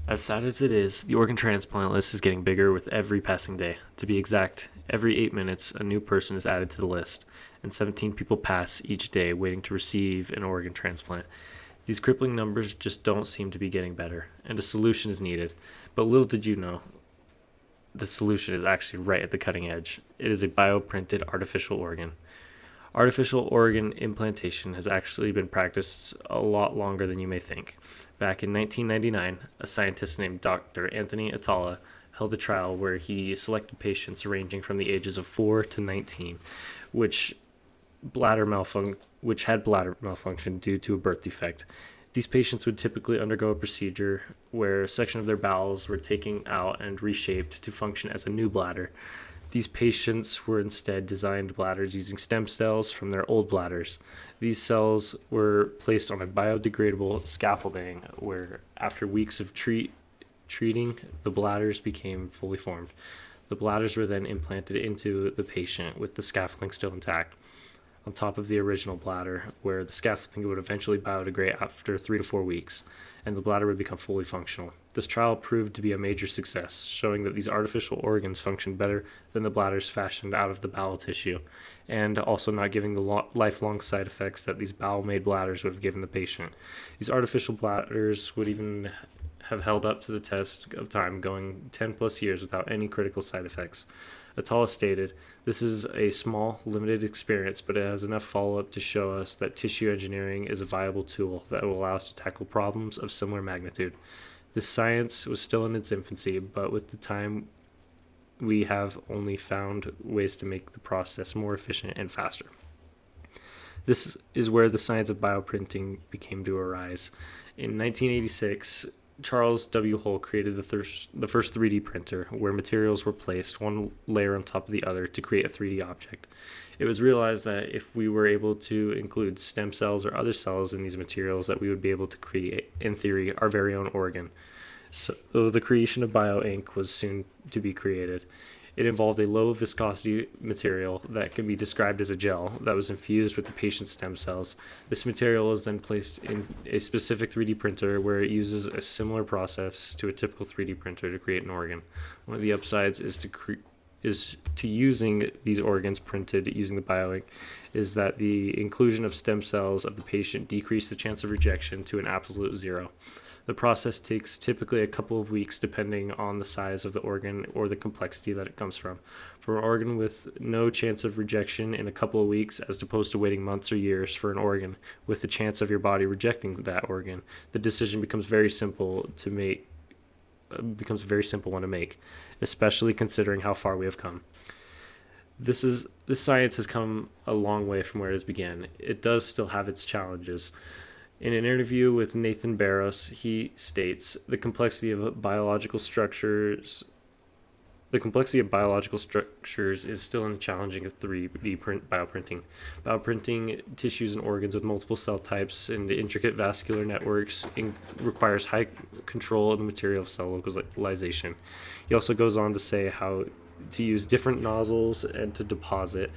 As sad as it is, the organ transplant list is getting bigger with every passing day. To be exact, every 8 minutes, a new person is added to the list, and 17 people pass each day waiting to receive an organ transplant. These crippling numbers just don't seem to be getting better, and a solution is needed. But little did you know, the solution is actually right at the cutting edge. It is a bioprinted artificial organ. Artificial organ implantation has actually been practiced a lot longer than you may think. Back in 1999, a scientist named Dr. Anthony Atala held a trial where he selected patients ranging from the ages of 4 to 19, which which had bladder malfunction due to a birth defect. These patients would typically undergo a procedure where a section of their bowels were taken out and reshaped to function as a new bladder. These patients were instead designed bladders using stem cells from their old bladders. These cells were placed on a biodegradable scaffolding where, after weeks of treating, the bladders became fully formed. The bladders were then implanted into the patient with the scaffolding still intact, on top of the original bladder, where the scaffolding would eventually biodegrade after 3 to 4 weeks, and the bladder would become fully functional. This trial proved to be a major success, showing that these artificial organs function better than the bladders fashioned out of the bowel tissue, and also not giving the lifelong side effects that these bowel-made bladders would have given the patient. These artificial bladders would even have held up to the test of time, going 10 plus years without any critical side effects. Atala stated, "This is a small, limited experience, but it has enough follow-up to show us that tissue engineering is a viable tool that will allow us to tackle problems of similar magnitude. This science was still in its infancy, but with the time we have only found ways to make the process more efficient and faster." This is where the science of bioprinting became to arise. In 1986, Charles W. Hull created the first 3D printer, where materials were placed one layer on top of the other to create a 3D object. It was realized that if we were able to include stem cells or other cells in these materials, that we would be able to create, in theory, our very own organ. So the creation of BioInk was soon to be created. It involved a low viscosity material that can be described as a gel that was infused with the patient's stem cells. This material is then placed in a specific 3D printer where it uses a similar process to a typical 3D printer to create an organ. One of the upsides is to using these organs printed using the BioInk is that the inclusion of stem cells of the patient decrease the chance of rejection to an absolute zero. The process takes typically a couple of weeks depending on the size of the organ or the complexity that it comes from. For an organ with no chance of rejection in a couple of weeks, as opposed to waiting months or years for an organ with the chance of your body rejecting that organ, the decision becomes a very simple one to make, especially considering how far we have come. This science has come a long way from where it began. It does still have its challenges. In an interview with Nathan Barros, he states, the complexity of biological structures is still challenging of 3D bioprinting. Bioprinting tissues and organs with multiple cell types and intricate vascular networks requires high control of the material of cell localization. He also goes on to say how to use different nozzles and to deposit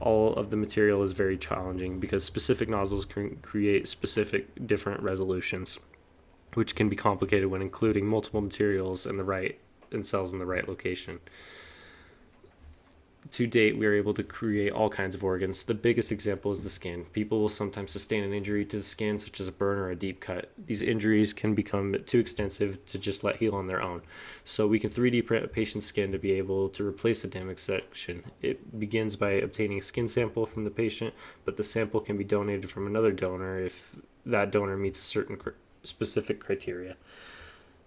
all of the material is very challenging because specific nozzles can create specific different resolutions, which can be complicated when including multiple materials and cells in the right location. To date, we are able to create all kinds of organs. The biggest example is the skin. People will sometimes sustain an injury to the skin, such as a burn or a deep cut. These injuries can become too extensive to just let heal on their own. So we can 3D print a patient's skin to be able to replace the damaged section. It begins by obtaining a skin sample from the patient, but the sample can be donated from another donor if that donor meets a certain specific criteria.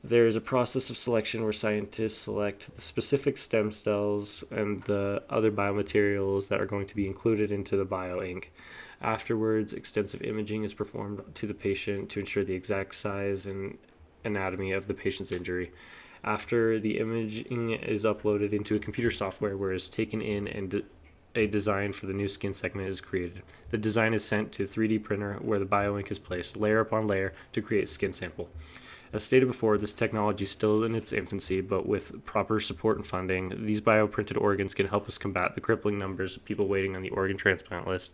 There is a process of selection where scientists select the specific stem cells and the other biomaterials that are going to be included into the BioInk. Afterwards, extensive imaging is performed to the patient to ensure the exact size and anatomy of the patient's injury. After the imaging is uploaded into a computer software where it is taken in and a design for the new skin segment is created. The design is sent to a 3D printer where the BioInk is placed layer upon layer to create a skin sample. As stated before, this technology is still in its infancy, but with proper support and funding, these bioprinted organs can help us combat the crippling numbers of people waiting on the organ transplant list.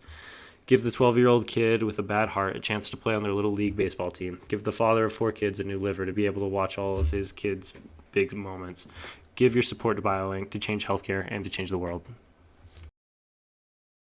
Give the 12-year-old kid with a bad heart a chance to play on their little league baseball team. Give the father of 4 kids a new liver to be able to watch all of his kids' big moments. Give your support to BioInk to change healthcare and to change the world.